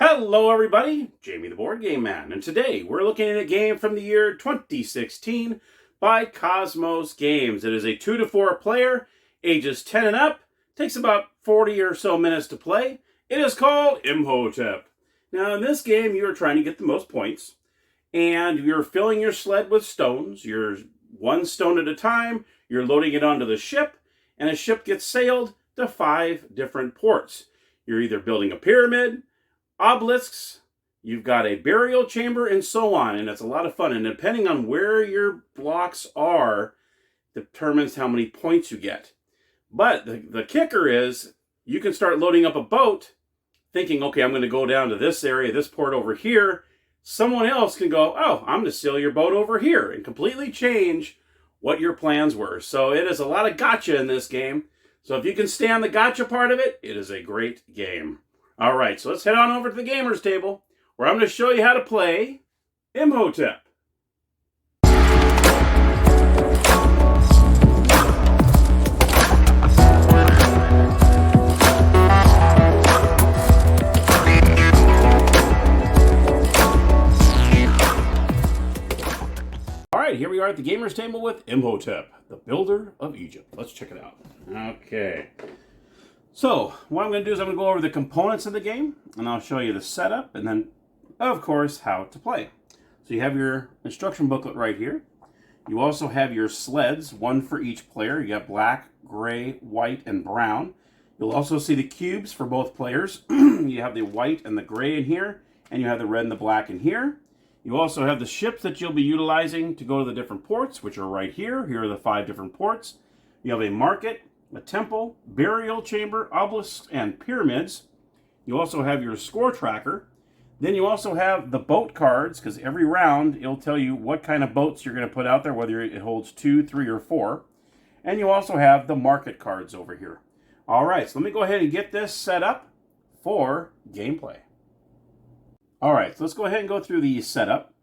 Hello everybody, Jamie the Board Game Man, and today we're looking at a game from the year 2016 by Kosmos Games. It is a 2 to 4 player, ages 10 and up, takes about 40 or so minutes to play. It is called Imhotep. Now in this game you are trying to get the most points, and you're filling your sled with stones. You're one stone at a time, you're loading it onto the ship, and a ship gets sailed to 5 different ports. You're either building a pyramid, obelisks, you've got a burial chamber, and so on, and it's a lot of fun. And depending on where your blocks are determines how many points you get. But the kicker is you can start loading up a boat thinking, okay, I'm going to go down to this area, this port over here. Someone else can go, oh, I'm going to sail your boat over here, and completely change what your plans were. So it is a lot of gotcha in this game. So if you can stand the gotcha part of it, it is a great game. All right, so let's head on over to the gamers table, where I'm going to show you how to play Imhotep. All right, here we are at the gamers table with Imhotep, the builder of Egypt. Let's check it out. Okay. So, what I'm going to do is I'm going to go over the components of the game, and I'll show you the setup, and then, of course, how to play. So you have your instruction booklet right here. You also have your sleds, one for each player. You got black, gray, white, and brown. You'll also see the cubes for both players. You have the white and the gray in here, and you have the red and the black in here. You also have the ships that you'll be utilizing to go to the different ports, which are right here. Here are the 5 different ports. You have a market, a temple, burial chamber, obelisks, and pyramids. You also have your score tracker. Then you also have the boat cards, because every round it'll tell you what kind of boats you're going to put out there, whether it holds 2, 3, or 4. And you also have the market cards over here. All right, so let me go ahead and get this set up for gameplay. All right, so let's go ahead and go through the setup.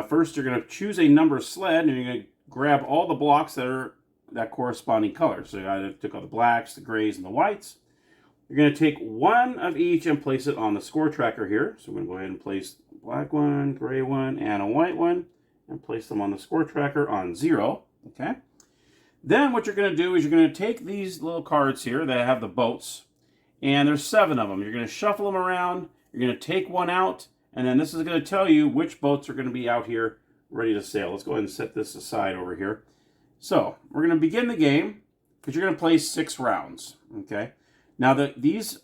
First, you're going to choose a number sled, and you're going to grab all the blocks that are that corresponding color. So I took all the blacks, the grays, and the whites. You're going to take one of each and place it on the score tracker here. So I'm going to go ahead and place a black one, gray one, and a white one, and place them on the score tracker on 0. Okay. Then what you're going to do is you're going to take these little cards here that have the boats, and there's 7 of them. You're going to shuffle them around. You're going to take one out, and then this is going to tell you which boats are going to be out here ready to sail. Let's go ahead and set this aside over here. So, we're going to begin the game, because you're going to play 6 rounds, okay? Now,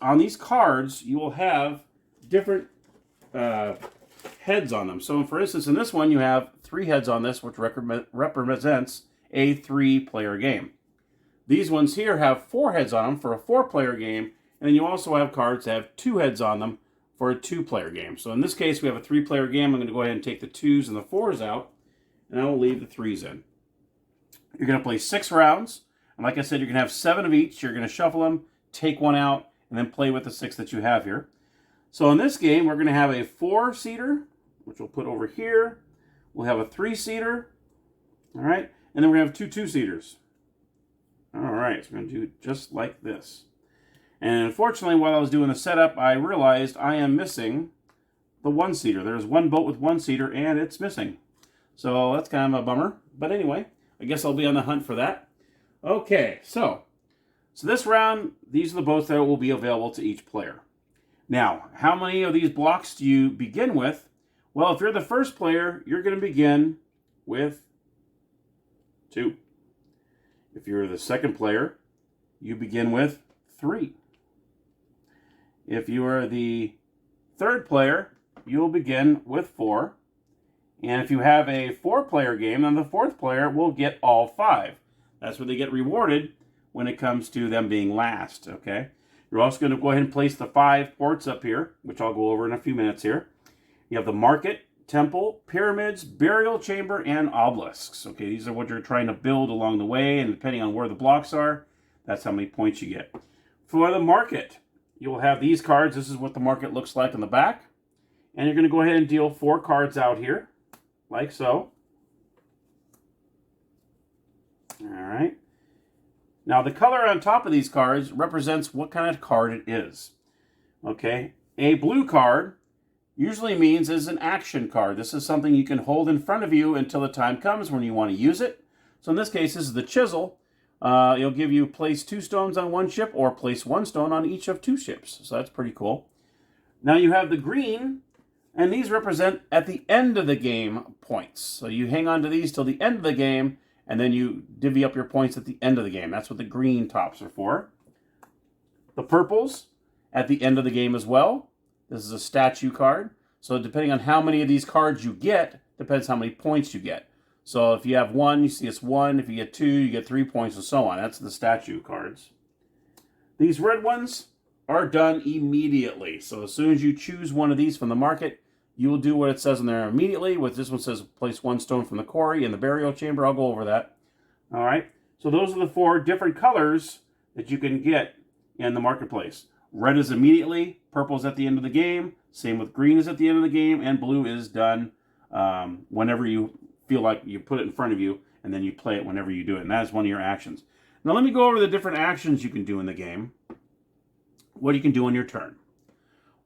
on these cards, you will have different heads on them. So, for instance, in this one, you have 3 heads on this, which represents a 3-player game. These ones here have 4 heads on them for a 4-player game, and then you also have cards that have 2 heads on them for a 2-player game. So, in this case, we have a 3-player game. I'm going to go ahead and take the 2s and the 4s out, and I will leave the 3s in. You're going to play 6 rounds, and like I said, you're going to have 7 of each. You're going to shuffle them, take one out, and then play with the 6 that you have here. So in this game, we're going to have a 4-seater, which we'll put over here. We'll have a 3-seater, all right, and then we're going to have 2 2-seaters. All right, so we're going to do it just like this. And unfortunately, while I was doing the setup, I realized I am missing the 1-seater. There's one boat with 1-seater, and it's missing. So that's kind of a bummer, but anyway, I guess I'll be on the hunt for that. Okay, so this round, these are the boats that will be available to each player. Now, how many of these blocks do you begin with? Well, if you're the first player, you're going to begin with 2. If you're the second player, you begin with 3. If you are the third player, you'll begin with 4. And if you have a 4-player game, then the 4th player will get all 5. That's where they get rewarded when it comes to them being last, okay? You're also going to go ahead and place the 5 ports up here, which I'll go over in a few minutes here. You have the market, temple, pyramids, burial chamber, and obelisks. Okay, these are what you're trying to build along the way, and depending on where the blocks are, that's how many points you get. For the market, you'll have these cards. This is what the market looks like in the back. And you're going to go ahead and deal 4 cards out here, like so. All right. Now, the color on top of these cards represents what kind of card it is. Okay. A blue card usually means is an action card. This is something you can hold in front of you until the time comes when you want to use it. So in this case, this is the chisel. It'll give you place 2 stones on one ship or place 1 stone on each of 2 ships. So that's pretty cool. Now you have the green, and these represent at the end of the game points. So you hang on to these till the end of the game, and then you divvy up your points at the end of the game. That's what the green tops are for. The purples at the end of the game as well. This is a statue card. So depending on how many of these cards you get, depends how many points you get. So if you have 1, you see it's 1. If you get 2, you get 3 points, and so on. That's the statue cards. These red ones are done immediately. So as soon as you choose one of these from the market, you will do what it says in there immediately. With this one says place 1 stone from the quarry in the burial chamber. I'll go over that. All right. So those are the 4 different colors that you can get in the marketplace. Red is immediately, purple is at the end of the game, same with green is at the end of the game, and blue is done whenever you feel like you put it in front of you, and then you play it whenever you do it, and that is one of your actions. Now let me go over the different actions you can do in the game, what you can do on your turn.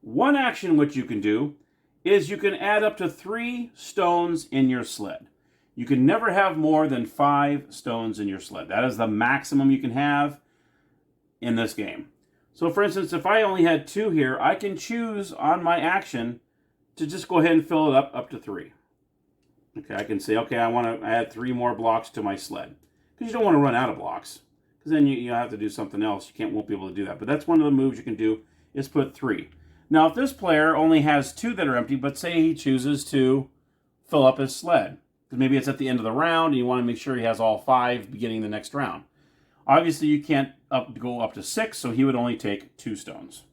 One action which you can do is you can add up to 3 stones in your sled. You can never have more than 5 stones in your sled. That is the maximum you can have in this game. So for instance, if I only had 2 here, I can choose on my action to just go ahead and fill it up to 3. Okay, I can say, okay, I want to add 3 more blocks to my sled. Because you don't want to run out of blocks. Because then you have to do something else. You won't be able to do that. But that's one of the moves you can do, is put 3. Now, if this player only has 2 that are empty, but say he chooses to fill up his sled, because maybe it's at the end of the round, and you want to make sure he has all 5 beginning the next round. Obviously, you can't go up to 6, so he would only take 2 stones.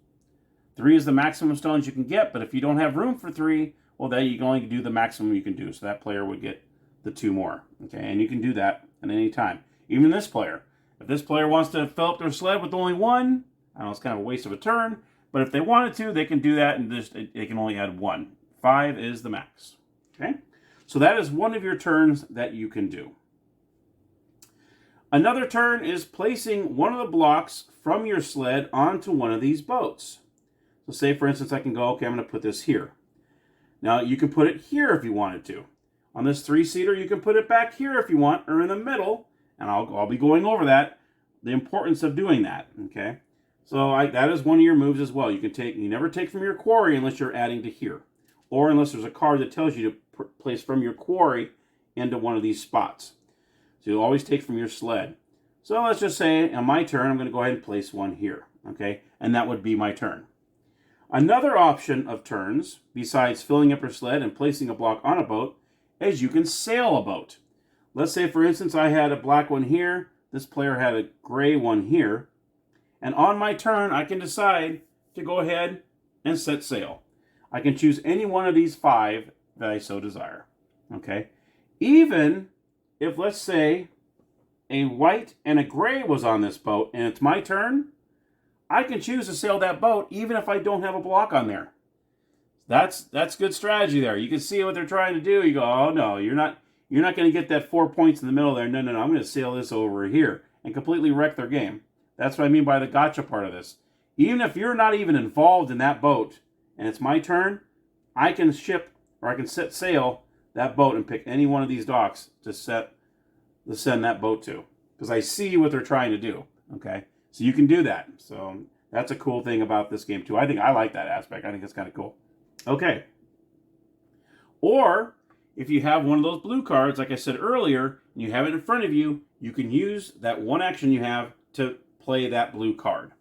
3 is the maximum stones you can get, but if you don't have room for 3, well, then you can only do the maximum you can do. So that player would get the 2 more. Okay, and you can do that at any time. Even this player. If this player wants to fill up their sled with only 1, I know it's kind of a waste of a turn, but if they wanted to, they can do that, and they can only add 1. 5 is the max. Okay, so that is one of your turns that you can do. Another turn is placing one of the blocks from your sled onto one of these boats. So say, for instance, I can go, okay, I'm going to put this here. Now, you can put it here if you wanted to. On this 3-seater, you can put it back here if you want, or in the middle, and I'll be going over that, the importance of doing that, okay? So that is one of your moves as well. You never take from your quarry unless you're adding to here, or unless there's a card that tells you to place from your quarry into one of these spots. So you'll always take from your sled. So let's just say on my turn, I'm going to go ahead and place 1 here, okay? And that would be my turn. Another option of turns, besides filling up your sled and placing a block on a boat, is you can sail a boat. Let's say, for instance, I had a black one here. This player had a gray one here. And on my turn, I can decide to go ahead and set sail. I can choose any one of these 5 that I so desire, okay? Even if, let's say, a white and a gray was on this boat and it's my turn, I can choose to sail that boat even if I don't have a block on there. That's good strategy there. You can see what they're trying to do. You go, oh no, you're not going to get that 4 points in the middle there. No, I'm going to sail this over here and completely wreck their game. That's what I mean by the gotcha part of this. Even if you're not even involved in that boat and it's my turn, I can ship, or I can set sail that boat and pick any one of these docks to send that boat to, because I see what they're trying to do. Okay, so you can do that. So that's a cool thing about this game too. I like that aspect. I think it's kind of cool. Okay, or if you have one of those blue cards, like I said earlier, and you have it in front of you, you can use that one action you have to play that blue card.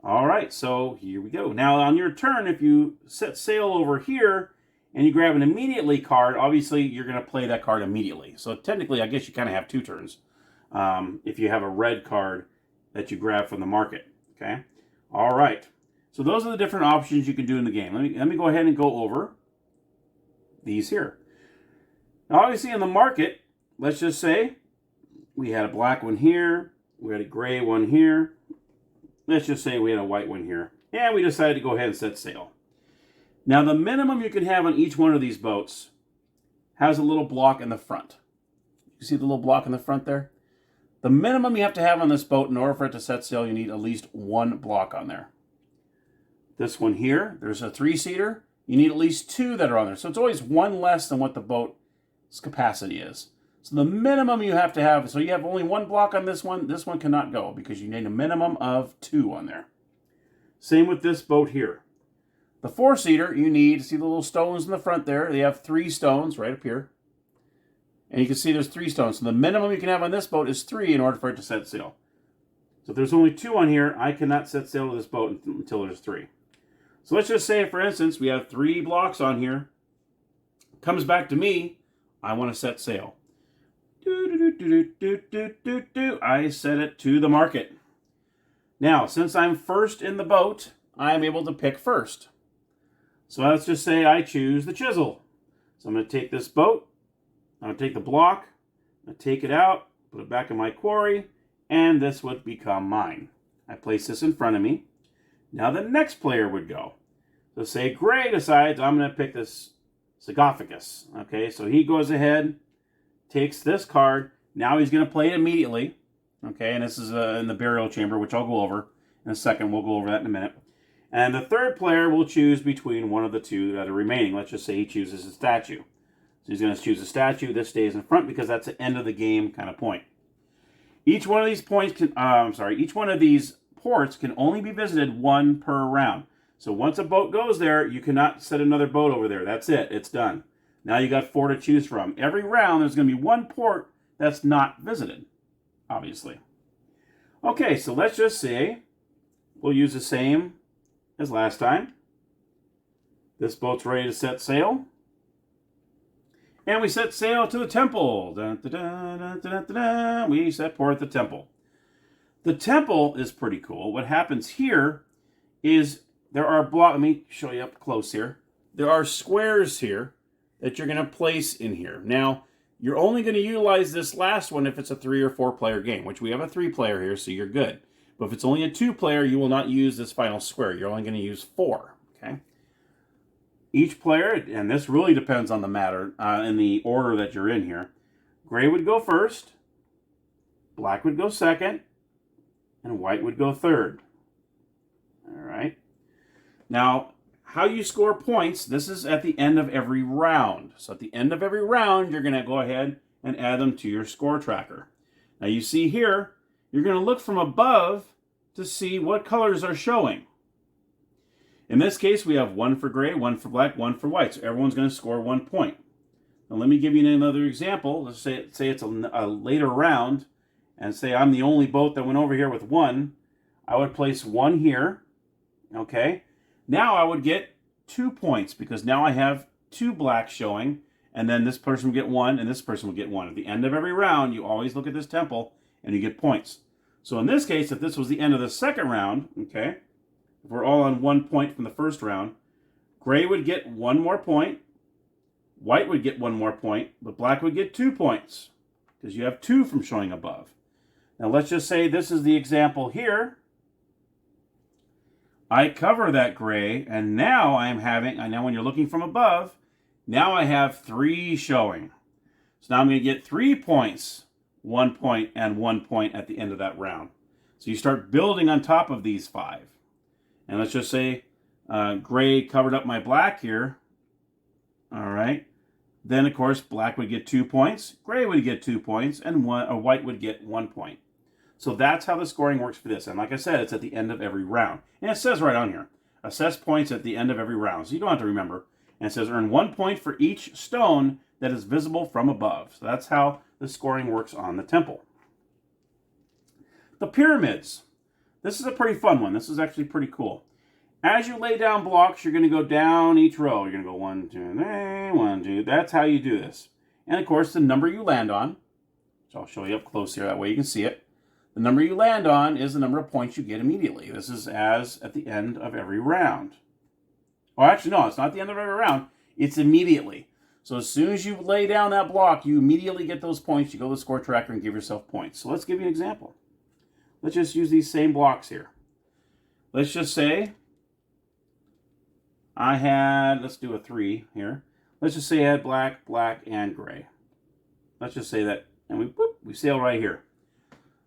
All right, so here we go. Now on your turn, if you set sail over here and you grab an immediately card, obviously you're going to play that card immediately. So technically, I guess you kind of have 2 turns if you have a red card that you grab from the market. Okay. All right. So those are the different options you can do in the game. Let me go ahead and go over these here. Now, obviously, in the market, let's just say we had a black one here, we had a gray one here. Let's just say we had a white one here, and we decided to go ahead and set sail. Now, the minimum you can have on each one of these boats has a little block in the front. You see the little block in the front there? The minimum you have to have on this boat in order for it to set sail, you need at least 1 block on there. This one here, there's a 3-seater. you need at least 2 that are on there. So it's always 1 less than what the boat's capacity is. So the minimum you have to have, so you have only 1 block on this one cannot go because you need a minimum of 2 on there. Same with this boat here. The 4-seater, you need, see the little stones in the front there? They have 3 stones right up here. And you can see there's 3 stones. So the minimum you can have on this boat is 3 in order for it to set sail. So if there's only 2 on here, I cannot set sail to this boat until there's 3. So let's just say, for instance, we have 3 blocks on here. Comes back to me, I want to set sail. I set it to the market. Now, since I'm first in the boat, I'm able to pick first. So let's just say I choose the chisel. So I'm going to take this boat, I'm going to take the block, I'm going to take it out, put it back in my quarry, and this would become mine. I place this in front of me. Now the next player would go. So say Gray decides I'm going to pick this sarcophagus. Okay, so he goes ahead, takes this card. Now he's going to play it immediately. Okay, and this is in the burial chamber, which I'll go over in a second. We'll go over that in a minute. And the third player will choose between one of the 2 that are remaining. Let's just say he chooses a statue. So he's going to choose a statue. This stays in front because that's the end of the game kind of point. Each one of these points can, each one of these ports can only be visited 1 per round. So once a boat goes there, you cannot set another boat over there. That's it. It's done. Now you got 4 to choose from. Every round, there's going to be 1 port that's not visited, obviously. Okay, so let's just say we'll use the same as last time. This boat's ready to set sail. And we set sail to the temple. Dun, dun, dun, dun, dun, dun, dun. We set port at the temple. The temple is pretty cool. What happens here is there are blocks. Let me show you up close here. There are squares here that you're going to place in here. Now, you're only going to utilize this last one if it's a 3 or 4 player game, which we have a 3 player here, so you're good. But if it's only a 2 player, you will not use this final square. You're only going to use 4. Okay. Each player, and this really depends on the matter, in the order that you're in here. Gray would go first, black would go second, and white would go third. All right. Now, how you score points, this is at the end of every round. So at the end of every round, you're going to go ahead and add them to your score tracker. Now you see here, you're going to look from above to see what colors are showing. In this case, we have 1 for gray, 1 for black, 1 for white. So everyone's going to score 1 point. Now let me give you another example. Let's say it's a later round, and say I'm the only boat that went over here with 1. I would place 1 here. Okay. Now I would get 2 points because now I have 2 blacks showing, and then this person will get 1, and this person will get 1. At the end of every round, you always look at this temple, and you get points. So in this case, if this was the end of the second round, okay, if we're all on 1 point from the first round, gray would get 1 more point, white would get 1 more point, but black would get 2 points because you have 2 from showing above. Now let's just say this is the example here. I cover that gray, and now now when you're looking from above, now I have 3 showing. So now I'm going to get 3 points, 1 point, and 1 point at the end of that round. So you start building on top of these 5. And let's just say gray covered up my black here. All right. Then, of course, black would get 2 points, gray would get 2 points, and white would get 1 point. So that's how the scoring works for this. And like I said, it's at the end of every round. And it says right on here, assess points at the end of every round. So you don't have to remember. And it says earn 1 point for each stone that is visible from above. So that's how the scoring works on the temple. The pyramids. This is a pretty fun one. This is actually pretty cool. As you lay down blocks, you're going to go down each row. You're going to go 1, 2, 3, 1, 2. That's how you do this. And of course, the number you land on, which I'll show you up close here. That way you can see it. The number you land on is the number of points you get immediately. This is as at the end of every round. Oh, actually, no, it's not the end of every round. It's immediately. So as soon as you lay down that block, you immediately get those points. You go to the score tracker and give yourself points. So let's give you an example. Let's just use these same blocks here. Let's just say I had, let's do a 3 here. Let's just say I had black, black, and gray. Let's just say that, and we sail right here.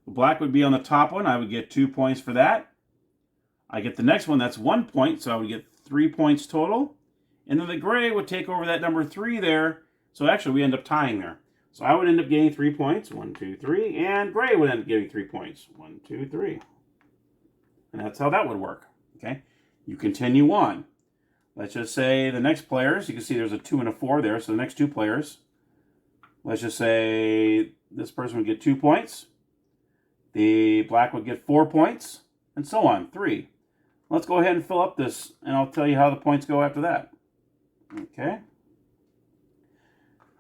The black would be on the top one. I would get 2 points for that. I get the next one, that's 1 point, so I would get 3 points total. and then the gray would take over that number 3 there. So actually, we end up tying there. So I would end up getting 3 points, 1, 2, 3, and gray would end up getting 3 points, 1, 2, 3. And that's how that would work, okay? You continue on. Let's just say the next players, you can see there's a 2 and a 4 there, so the next 2 players, let's just say this person would get 2 points, the black would get 4 points, and so on, 3. Let's go ahead and fill up this, and I'll tell you how the points go after that. Okay.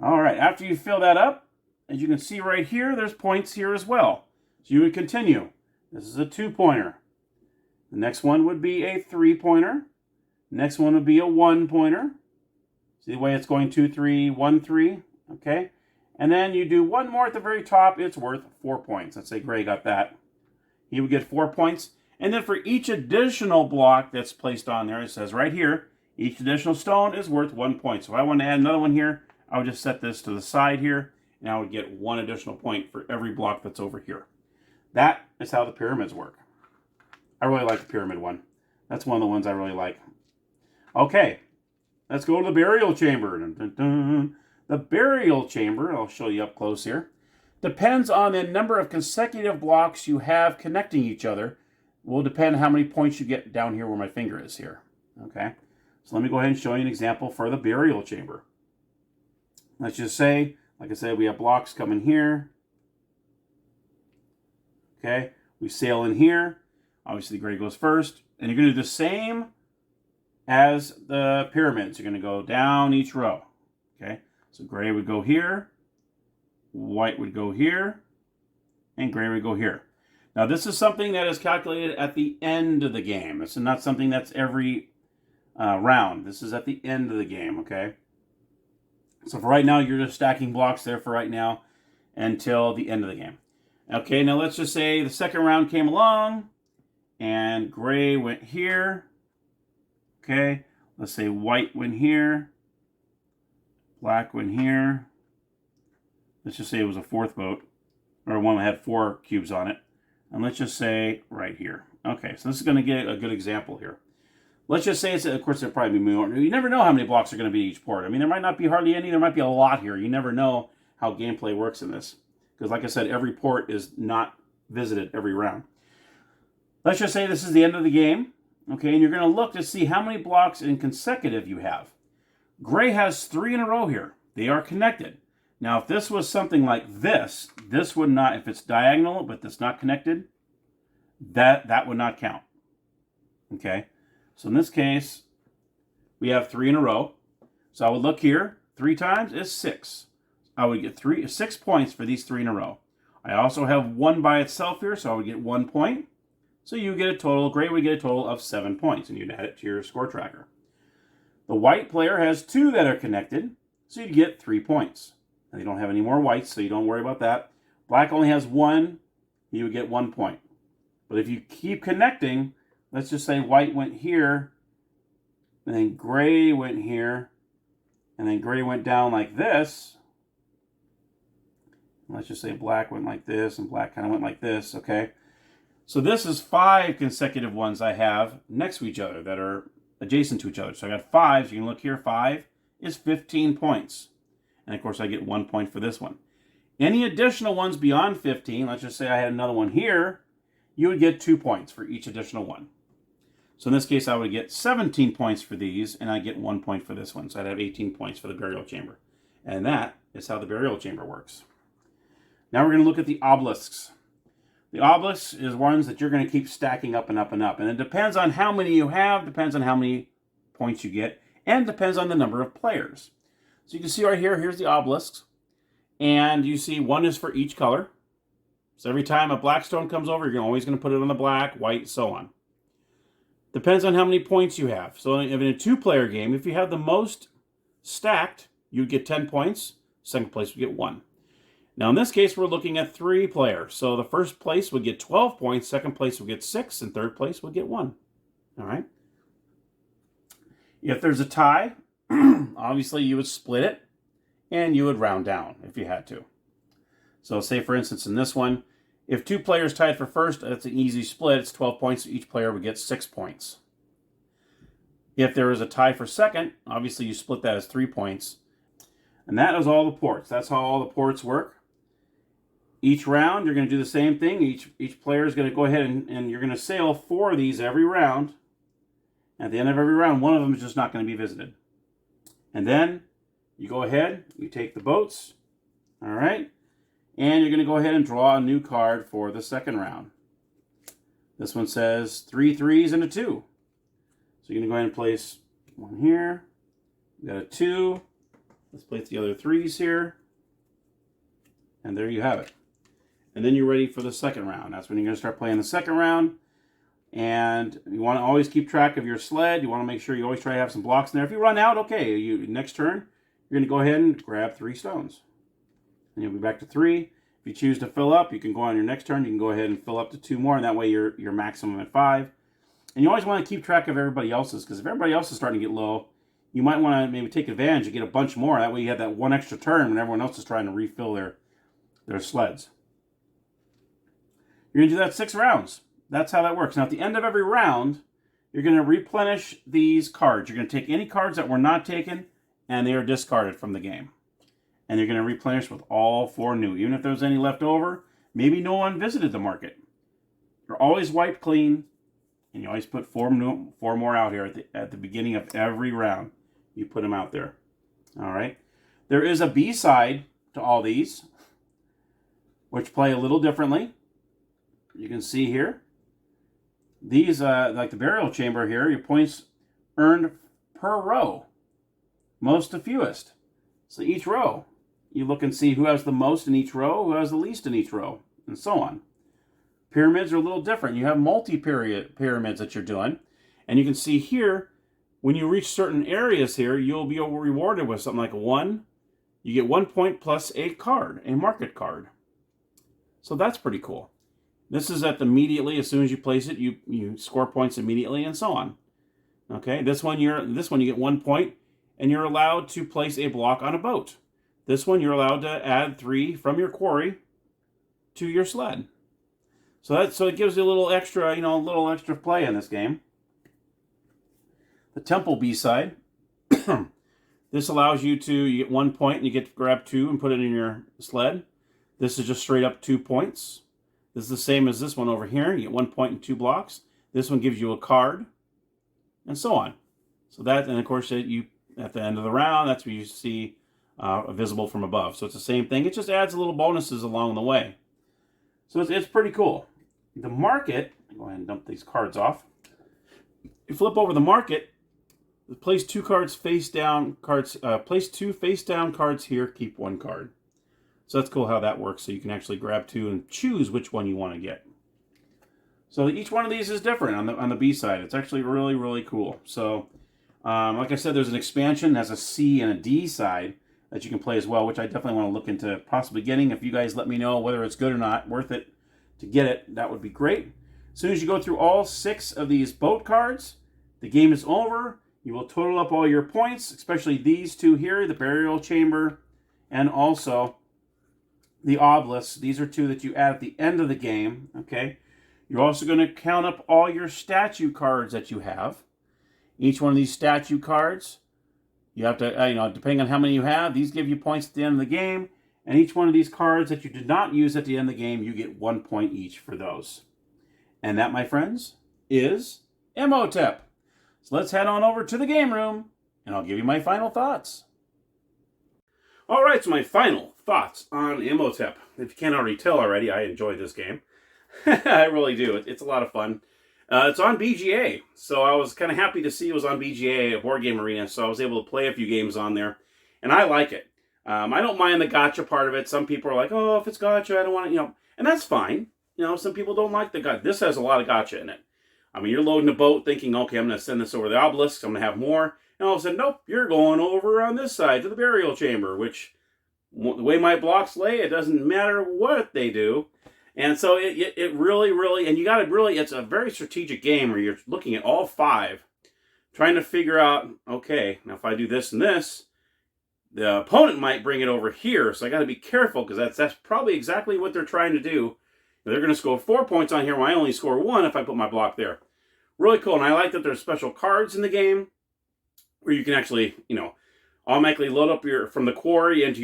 All right, after you fill that up, as you can see right here, there's points here as well. So you would continue. This is a 2-pointer. The next one would be a 3-pointer. Next one would be a 1-pointer. See the way it's going 2, 3, 1, 3. Okay. And then you do one more at the very top. It's worth 4 points. Let's say gray got that. He would get 4 points. And then for each additional block that's placed on there, it says right here, each additional stone is worth 1 point. So if I want to add another one here, I would just set this to the side here, and I would get 1 additional point for every block that's over here. That is how the pyramids work. I really like the pyramid one. That's one of the ones I really like. Okay, let's go to the burial chamber. Dun, dun, dun. The burial chamber, I'll show you up close here, depends on the number of consecutive blocks you have connecting each other. Will depend how many points you get down here where my finger is here. Okay, so let me go ahead and show you an example for the burial chamber. Let's just say, like I said, we have blocks coming here. Okay, we sail in here. Obviously, the gray goes first. And you're going to do the same as the pyramids. You're going to go down each row. Okay, so gray would go here. White would go here. And gray would go here. Now, this is something that is calculated at the end of the game. This is not something that's every round. This is at the end of the game, okay? So for right now, you're just stacking blocks there for right now until the end of the game. Okay, now let's just say the second round came along and gray went here. Okay, let's say white went here. Black went here. Let's just say it was a 4th vote, or one that had 4 cubes on it. And let's just say right here. Okay, so this is going to get a good example here. Let's just say it's, of course, there'll probably be more. You never know how many blocks are going to be each port. I mean, there might not be hardly any. There might be a lot here. You never know how gameplay works in this. Because like I said, every port is not visited every round. Let's just say this is the end of the game. Okay, and you're going to look to see how many blocks in consecutive you have. Gray has 3 in a row here. They are connected. Now, if this was something like this, this would not, if it's diagonal, but it's not connected, that would not count. Okay? So in this case, we have 3 in a row. So I would look here, 3 times is 6. I would get 6 points for these 3 in a row. I also have 1 by itself here, so I would get 1 point. So you get a total, gray would get a total of 7 points, and you'd add it to your score tracker. The white player has 2 that are connected, so you'd get 3 points. And they don't have any more whites, so you don't worry about that. Black only has 1, you would get 1 point. But if you keep connecting, let's just say white went here, and then gray went here, and then gray went down like this. Let's just say black went like this, and black kind of went like this, okay? So this is 5 consecutive ones I have next to each other that are adjacent to each other. So I got 5, so you can look here, 5 is 15 points. And of course I get 1 point for this one. Any additional ones beyond 15, let's just say I had another one here, you would get 2 points for each additional one. So in this case, I would get 17 points for these, and I get 1 point for this one. So I'd have 18 points for the burial chamber. And that is how the burial chamber works. Now we're going to look at the obelisks. The obelisks is ones that you're going to keep stacking up and up and up. And it depends on how many you have, depends on how many points you get, and depends on the number of players. So you can see right here, here's the obelisks. And you see 1 is for each color. So every time a black stone comes over, you're always going to put it on the black, white, so on. Depends on how many points you have. So in a 2-player game, if you have the most stacked, you get 10 points. Second place would get 1. Now in this case, we're looking at 3 players. So the first place would get 12 points, second place would get 6, and third place would get 1. All right. If there's a tie, obviously you would split it, and you would round down if you had to. So say, for instance, in this one, if 2 players tied for first, that's an easy split. It's 12 points. Each player would get 6 points. If there is a tie for second, obviously you split that as 3 points. And that is all the ports. That's how all the ports work. Each round, you're going to do the same thing. Each player is going to go ahead and you're going to sail 4 of these every round. At the end of every round, one of them is just not going to be visited. And then you go ahead, you take the boats, all right? And you're going to go ahead and draw a new card for the second round. This one says 3 3s and a 2. So you're going to go ahead and place one here. We got a 2. Let's place the other 3s here. And there you have it. And then you're ready for the second round. That's when you're going to start playing the second round. And you want to always keep track of your sled. You want to make sure you always try to have some blocks in there. If you run out, okay, next turn, you're going to go ahead and grab 3 stones. And you'll be back to 3. If you choose to fill up, you can go on your next turn. You can go ahead and fill up to 2 more, and that way you're maximum at 5. And you always want to keep track of everybody else's, because if everybody else is starting to get low, you might want to maybe take advantage and get a bunch more. That way you have that one extra turn when everyone else is trying to refill their sleds. You're going to do that 6 rounds. That's how that works. Now, at the end of every round, you're going to replenish these cards. You're going to take any cards that were not taken, and they are discarded from the game. And you're going to replenish with all 4 new. Even if there's any left over, maybe no one visited the market. You're always wiped clean, and you always put 4 more out here at the beginning of every round. You put them out there. All right. There is a B side to all these, which play a little differently. You can see here. These, like the burial chamber here, your points earned per row. Most to fewest. So each row, you look and see who has the most in each row, who has the least in each row, and so on. Pyramids are a little different. You have multi-pyramids that you're doing. And you can see here, when you reach certain areas here, you'll be rewarded with something like 1. You get 1 point plus a card, a market card. So that's pretty cool. This is at the immediately, as soon as you place it, you score points immediately, and so on. Okay, this one you get 1 point, and you're allowed to place a block on a boat. This one you're allowed to add 3 from your quarry to your sled. So it gives you a little extra, play in this game. The temple B side. This allows you get 1 point, and you get to grab 2 and put it in your sled. This is just straight up 2 points. This is the same as this one over here. You get 1 point and 2 blocks. This one gives you a card, and so on. So that, and of course, at the end of the round, that's where you see visible from above. So it's the same thing. It just adds little bonuses along the way. So it's pretty cool. The market, go ahead and dump these cards off. You flip over the market, place 2 cards face down. Place 2 face down cards here. Keep 1 card. So that's cool how that works. So you can actually grab 2 and choose which one you want to get. So each one of these is different on the B side. It's actually really, really cool. So like I said, there's an expansion that has a C and a D side that you can play as well, which I definitely want to look into possibly getting. If you guys let me know whether it's good or not, worth it to get it, that would be great. As soon as you go through all 6 of these boat cards, the game is over. You will total up all your points, especially these 2 here, the burial chamber and also the obelisk. These are 2 that you add at the end of the game, okay? You're also going to count up all your statue cards that you have. Each one of these statue cards, you have to, depending on how many you have, these give you points at the end of the game. And each one of these cards that you did not use at the end of the game, you get 1 point each for those. And that, my friends, is Imhotep. So let's head on over to the game room, and I'll give you my final thoughts. All right, so my final thoughts on Imhotep. If you can't already tell already, I enjoy this game. I really do. It's a lot of fun. It's on BGA, so I was kind of happy to see it was on BGA, a board game arena, so I was able to play a few games on there, and I like it. I don't mind the gacha part of it. Some people are like, oh, if it's gacha, I don't want it, and that's fine. Some people don't like the gacha. This has a lot of gacha in it. I mean, you're loading a boat thinking, okay, I'm going to send this over the obelisk, I'm going to have more, and all of a sudden, nope, you're going over on this side to the burial chamber, which, the way my blocks lay, it doesn't matter what they do. And so it really, and you got to really, it's a very strategic game where you're looking at all 5, trying to figure out, okay, now if I do this and this, the opponent might bring it over here. So I got to be careful, because that's probably exactly what they're trying to do. They're going to score 4 points on here, while I only score 1 if I put my block there. Really cool, and I like that there's special cards in the game. where you can actually, automatically load up from the quarry into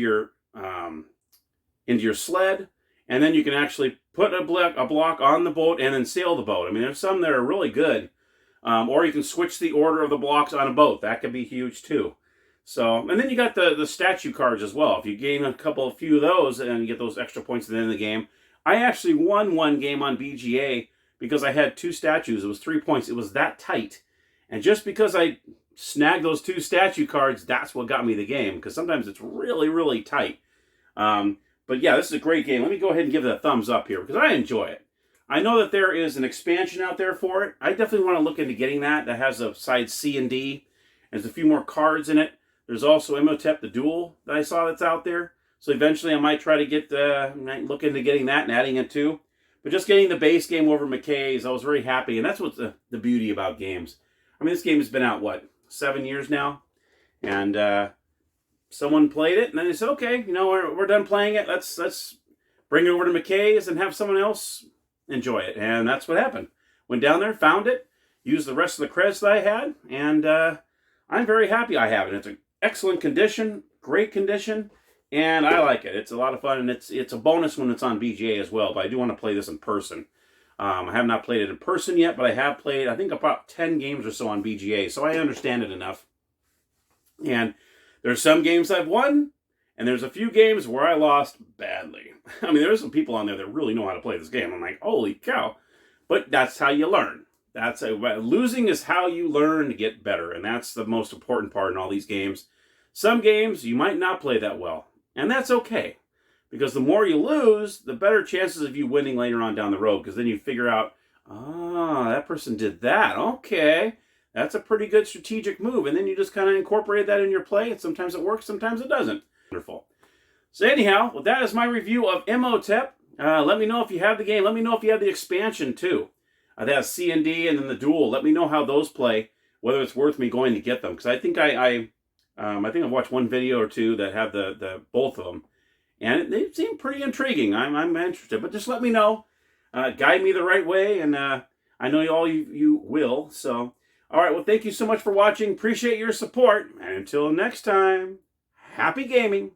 your sled, and then you can actually put a block on the boat and then sail the boat. I mean, there's some that are really good. Or you can switch the order of the blocks on a boat. That could be huge too. So, and then you got the statue cards as well. If you gain a few of those and you get those extra points at the end of the game. I actually won one game on BGA because I had 2 statues. It was 3 points. It was that tight. And just because I snagged those 2 statue cards, that's what got me the game. Because sometimes it's really, really tight. But yeah, this is a great game. Let me go ahead and give it a thumbs up here because I enjoy it. I know that there is an expansion out there for it. I definitely want to look into getting that. That has a side C and D. There's a few more cards in it. There's also Imhotep the Duel that I saw that's out there. So eventually I might try to might look into getting that and adding it too. But just getting the base game over McKay's, I was very happy. And that's what's the beauty about games. I mean, this game has been out, 7 years now? And someone played it, and then they said, okay, we're done playing it. Let's bring it over to McKay's and have someone else enjoy it. And that's what happened. Went down there, found it, used the rest of the credits that I had, and I'm very happy I have it. It's an excellent condition, great condition, and I like it. It's a lot of fun, and it's a bonus when it's on BGA as well, but I do want to play this in person. I have not played it in person yet, but I have played, I think, about 10 games or so on BGA, so I understand it enough. And there's some games I've won, and there's a few games where I lost badly. I mean, there's some people on there that really know how to play this game. I'm like, holy cow. But that's how you learn. Losing is how you learn to get better, and that's the most important part in all these games. Some games you might not play that well, and that's okay. Because the more you lose, the better chances of you winning later on down the road, because then you figure out, that person did that. Okay. That's a pretty good strategic move. And then you just kind of incorporate that in your play. And sometimes it works, sometimes it doesn't. Wonderful. So anyhow, well, that is my review of Imhotep. Let me know if you have the game. Let me know if you have the expansion too. That has C and D and then the Duel. Let me know how those play, whether it's worth me going to get them. Because I think I think I've watched one video or two that have the both of them. And they seem pretty intriguing. I'm interested. But just let me know. Guide me the right way. And I know you will. So, all right. Well, thank you so much for watching. Appreciate your support. And until next time, happy gaming.